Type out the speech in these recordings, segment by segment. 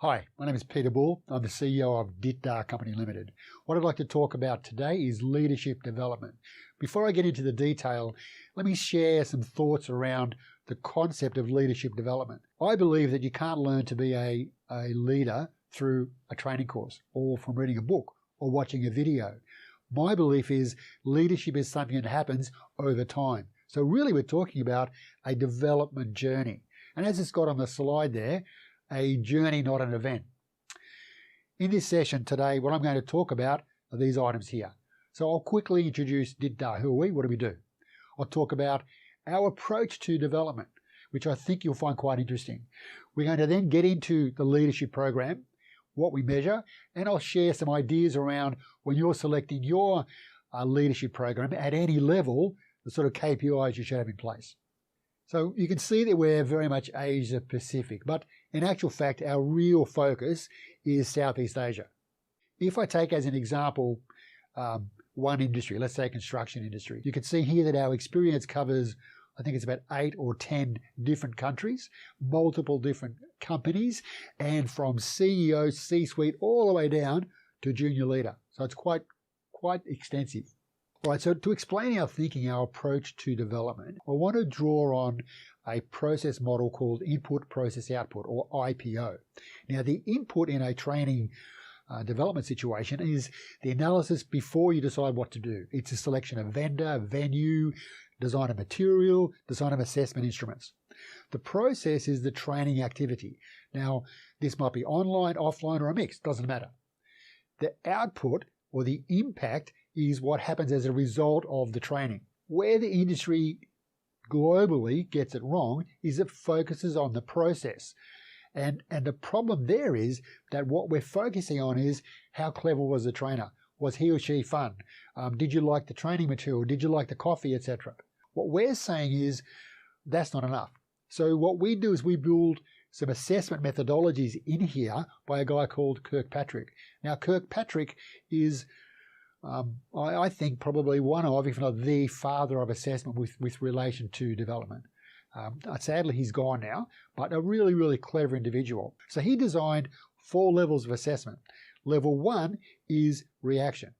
Hi, my name is Peter Bull. I'm the CEO of Ditdar Company Limited. What I'd like to talk about today is leadership development. Before I get into the detail, let me share some thoughts around the concept of leadership development. I believe that you can't learn to be a leader through a training course or from reading a book or watching a video. My belief is leadership is something that happens over time. So really we're talking about a development journey. And as it's got on the slide there, a journey, not an event. In this session today, what I'm going to talk about are these items here. So I'll quickly introduce Ditdar. Who are we? What do we do? I'll talk about our approach to development, which I think you'll find quite interesting. We're going to then get into the leadership program, what we measure, and I'll share some ideas around when you're selecting your leadership program at any level, the sort of KPIs you should have in place. So you can see that we're very much Asia Pacific, but in actual fact, our real focus is Southeast Asia. If I take as an example one industry, let's say construction industry, you can see here that our experience covers, I think it's about 8 or 10 different countries, multiple different companies, and from CEO, C-suite, all the way down to junior leader. So it's quite extensive. All right, so to explain our thinking, our approach to development, I want to draw on a process model called input, process, output, or IPO. Now, the input in a training development situation is the analysis before you decide what to do. It's a selection of vendor, venue, design of material, design of assessment instruments. The process is the training activity. Now, this might be online, offline, or a mix, doesn't matter. The output or the impact is what happens as a result of the training. Where the industry globally gets it wrong is it focuses on the process. And the problem there is that what we're focusing on is how clever was the trainer? Was he or she fun? Did you like the training material? Did you like the coffee, etc.? What we're saying is that's not enough. So what we do is we build some assessment methodologies in here by a guy called Kirkpatrick. Now, Kirkpatrick is I think probably one of, if not the father of assessment with relation to development. Sadly, he's gone now, but a really, really clever individual. So he designed 4 levels of assessment. Level 1 is reaction.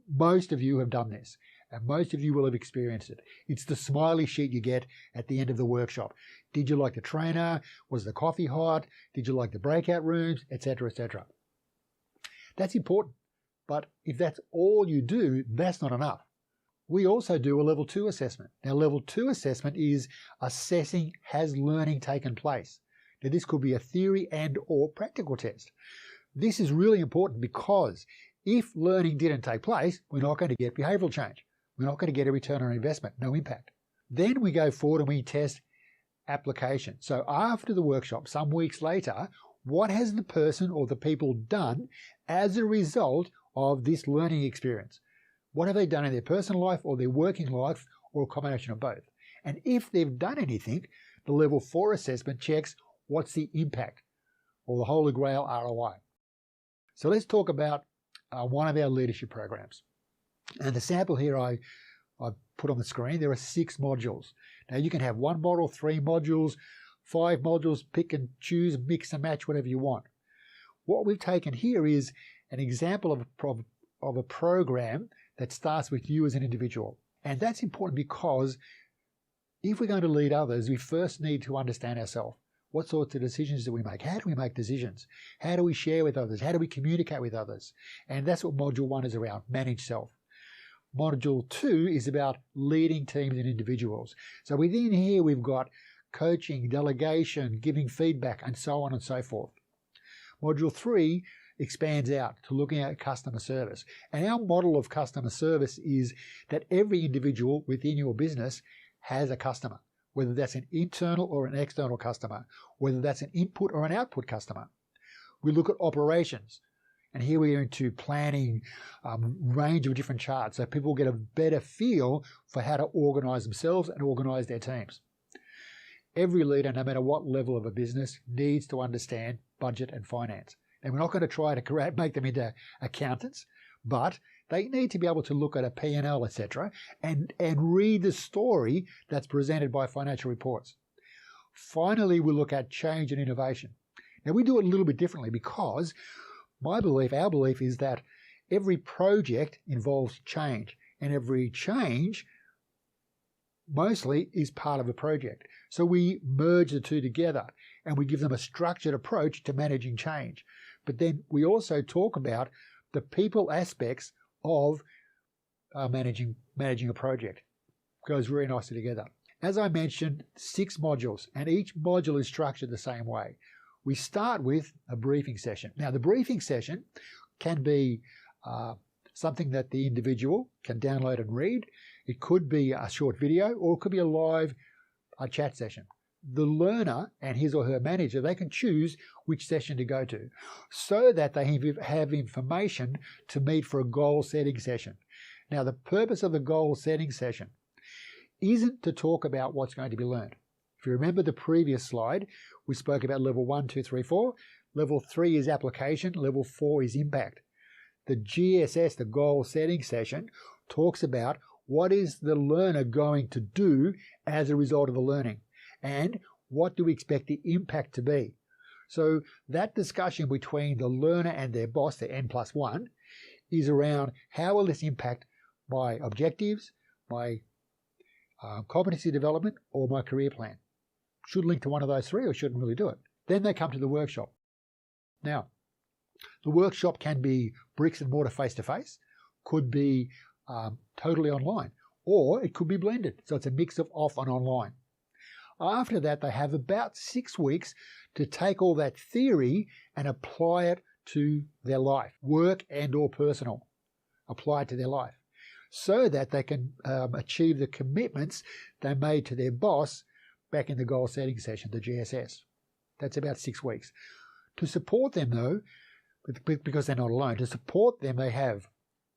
Most of you have done this, and most of you will have experienced it. It's the smiley sheet you get at the end of the workshop. Did you like the trainer? Was the coffee hot? Did you like the breakout rooms? Etc., etc. That's important. But if that's all you do, that's not enough. We also do a level 2 assessment. Now, level 2 assessment is assessing has learning taken place. Now, this could be a theory and or practical test. This is really important because if learning didn't take place, we're not going to get behavioural change. We're not going to get a return on investment, no impact. Then we go forward and we test application. So after the workshop, some weeks later, what has the person or the people done as a result of this learning experience? What have they done in their personal life or their working life or a combination of both? And if they've done anything, the level 4 assessment checks what's the impact or the Holy Grail ROI. So let's talk about one of our leadership programs. And the sample here I put on the screen, there are 6 modules. Now you can have 1 module, 3 modules, 5 modules, pick and choose, mix and match, whatever you want. What we've taken here is an example of a program that starts with you as an individual. And that's important because if we're going to lead others, we first need to understand ourselves. What sorts of decisions do we make? How do we make decisions? How do we share with others? How do we communicate with others? And that's what Module 1 is around, manage self. Module 2 is about leading teams and individuals. So within here, we've got coaching, delegation, giving feedback, and so on and so forth. Module 3 expands out to looking at customer service. And our model of customer service is that every individual within your business has a customer, whether that's an internal or an external customer, whether that's an input or an output customer. We look at operations. And here we're into planning range of different charts so people get a better feel for how to organise themselves and organise their teams. Every leader, no matter what level of a business, needs to understand budget and finance. And we're not going to try to make them into accountants, but they need to be able to look at a P&L, etc., and read the story that's presented by financial reports. Finally, we look at change and innovation. Now, we do it a little bit differently because our belief is that every project involves change, and every change mostly is part of a project. So we merge the two together and we give them a structured approach to managing change. But then we also talk about the people aspects of managing a project. It goes very nicely together. As I mentioned, 6 modules, and each module is structured the same way. We start with a briefing session. Now, the briefing session can be something that the individual can download and read. It could be a short video, or it could be a live chat session. The learner and his or her manager, they can choose which session to go to so that they have information to meet for a goal setting session. Now, the purpose of the goal setting session isn't to talk about what's going to be learned. If you remember the previous slide, we spoke about level 1, 2, 3, 4. Level 3 is application. Level 4 is impact. The GSS, the goal setting session, talks about what is the learner going to do as a result of the learning, and what do we expect the impact to be. So that discussion between the learner and their boss, the N+1, is around how will this impact my objectives, my competency development, or my career plan. Should link to one of those 3 or shouldn't really do it. Then they come to the workshop. Now, the workshop can be bricks and mortar face-to-face, could be totally online, or it could be blended. So it's a mix of off and online. After that, they have about 6 weeks to take all that theory and apply it to their life, work and or personal, apply it to their life, so that they can achieve the commitments they made to their boss back in the goal setting session, the GSS. That's about 6 weeks. To support them though, because they're not alone, to support them they have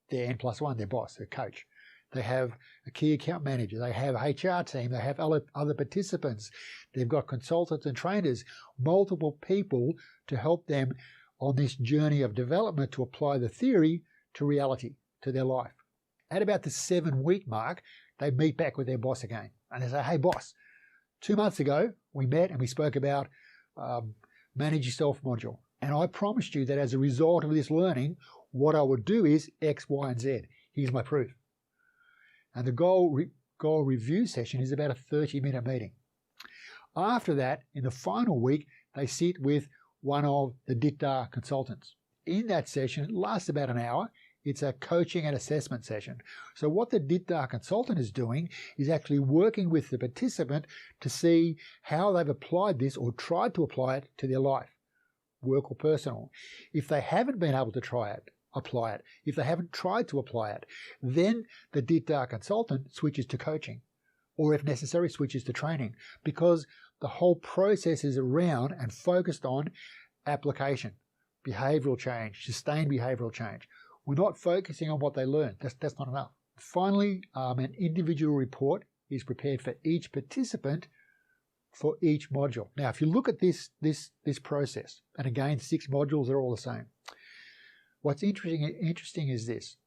their N+1, their boss, their coach. They have a key account manager, they have HR team, they have other participants, they've got consultants and trainers, multiple people to help them on this journey of development to apply the theory to reality, to their life. At about the 7-week mark, they meet back with their boss again. And they say, hey boss, 2 months ago we met and we spoke about Manage Yourself module. And I promised you that as a result of this learning, what I would do is X, Y, and Z. Here's my proof. And the goal review session is about a 30-minute meeting. After that, in the final week, they sit with one of the DITDA consultants. In that session, it lasts about an hour. It's a coaching and assessment session. So what the DITDA consultant is doing is actually working with the participant to see how they've applied this or tried to apply it to their life, work or personal. If they haven't been able to apply it, if they haven't tried to apply it, then the DITDA consultant switches to coaching, or if necessary, switches to training, because the whole process is around and focused on application, behavioral change, sustained behavioral change. We're not focusing on what they learn. That's not enough. Finally, an individual report is prepared for each participant for each module. Now, if you look at this process, and again, 6 modules are all the same. What's interesting is this.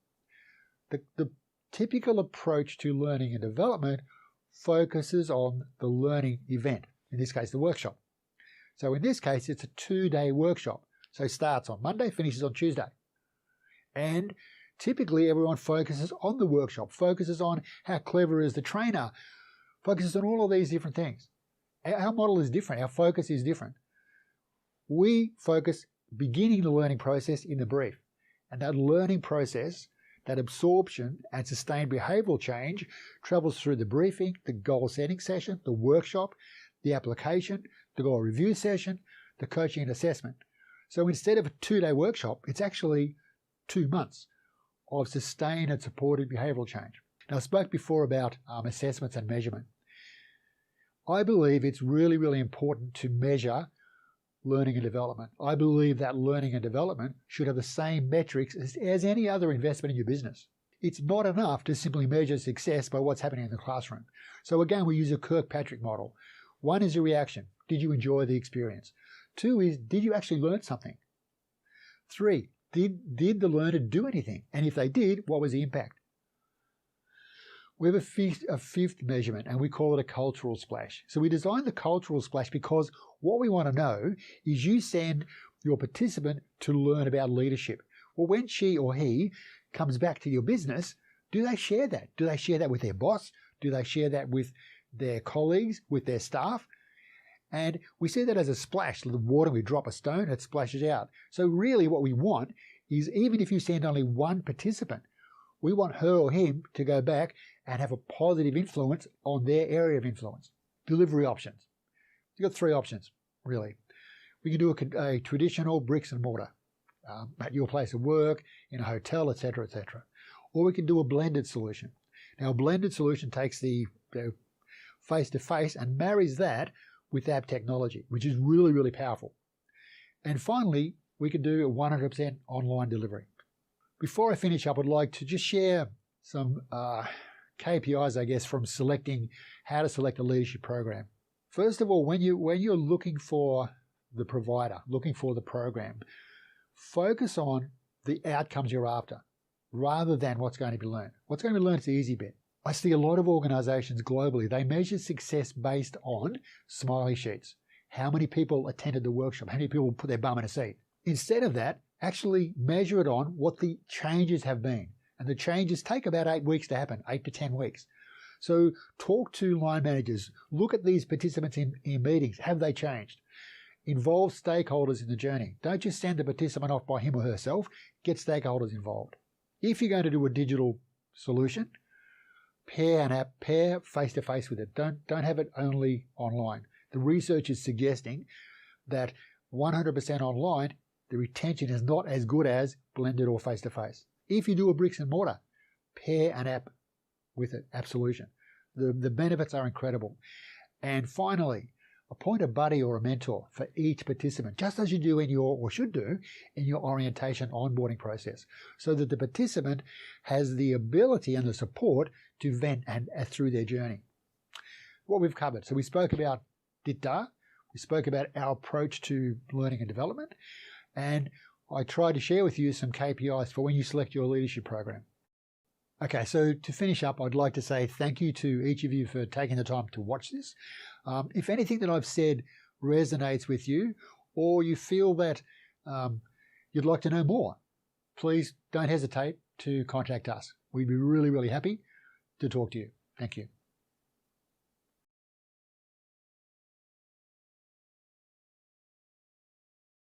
The typical approach to learning and development focuses on the learning event, in this case, the workshop. So in this case, it's a 2-day workshop. So it starts on Monday, finishes on Tuesday. And typically everyone focuses on the workshop, focuses on how clever is the trainer, focuses on all of these different things. Our model is different. Our focus is different. We focus beginning the learning process in the brief. And that learning process, that absorption and sustained behavioral change travels through the briefing, the goal setting session, the workshop, the application, the goal review session, the coaching and assessment. So instead of a 2-day workshop, it's actually 2 months of sustained and supported behavioral change. Now, I spoke before about assessments and measurement. I believe it's really, really important to measure learning and development. I believe that learning and development should have the same metrics as any other investment in your business. It's not enough to simply measure success by what's happening in the classroom. So again, we use a Kirkpatrick model. 1 is a reaction. Did you enjoy the experience? 2 is, did you actually learn something? 3, did the learner do anything? And if they did, what was the impact? We have a fifth measurement, and we call it a cultural splash. So we designed the cultural splash because what we want to know is you send your participant to learn about leadership. Well, when she or he comes back to your business, do they share that? Do they share that with their boss? Do they share that with their colleagues, with their staff? And we see that as a splash. The water, we drop a stone, it splashes out. So really what we want is, even if you send only one participant, we want her or him to go back and have a positive influence on their area of influence. Delivery options. You've got three options, really. We can do a traditional bricks and mortar at your place of work, in a hotel, etc., etc. Or we can do a blended solution. Now, a blended solution takes the face-to-face and marries that with app technology, which is really, really powerful. And finally, we can do a 100% online delivery. Before I finish up, I'd like to just share some KPIs, I guess, from selecting how to select a leadership program. First of all, when you're looking for the provider, looking for the program, focus on the outcomes you're after rather than what's going to be learned. What's going to be learned is the easy bit. I see a lot of organizations globally, they measure success based on smiley sheets. How many people attended the workshop? How many people put their bum in a seat? Instead of that, actually measure it on what the changes have been. And the changes take about 8 weeks to happen, 8 to 10 weeks. So talk to line managers. Look at these participants in meetings. Have they changed? Involve stakeholders in the journey. Don't just send the participant off by him or herself. Get stakeholders involved. If you're going to do a digital solution, pair an app, pair face-to-face with it. Don't have it only online. The research is suggesting that 100% online, the retention is not as good as blended or face-to-face. If you do a bricks and mortar, pair an app with it, app solution. The benefits are incredible. And finally, appoint a buddy or a mentor for each participant, just as you do in your, or should do, in your orientation onboarding process, so that the participant has the ability and the support to vent and through their journey. What we've covered. So we spoke about DITDA, we spoke about our approach to learning and development, and I tried to share with you some KPIs for when you select your leadership program. Okay, so to finish up, I'd like to say thank you to each of you for taking the time to watch this. If anything that I've said resonates with you, or you feel that you'd like to know more, please don't hesitate to contact us. We'd be really, really happy to talk to you. Thank you.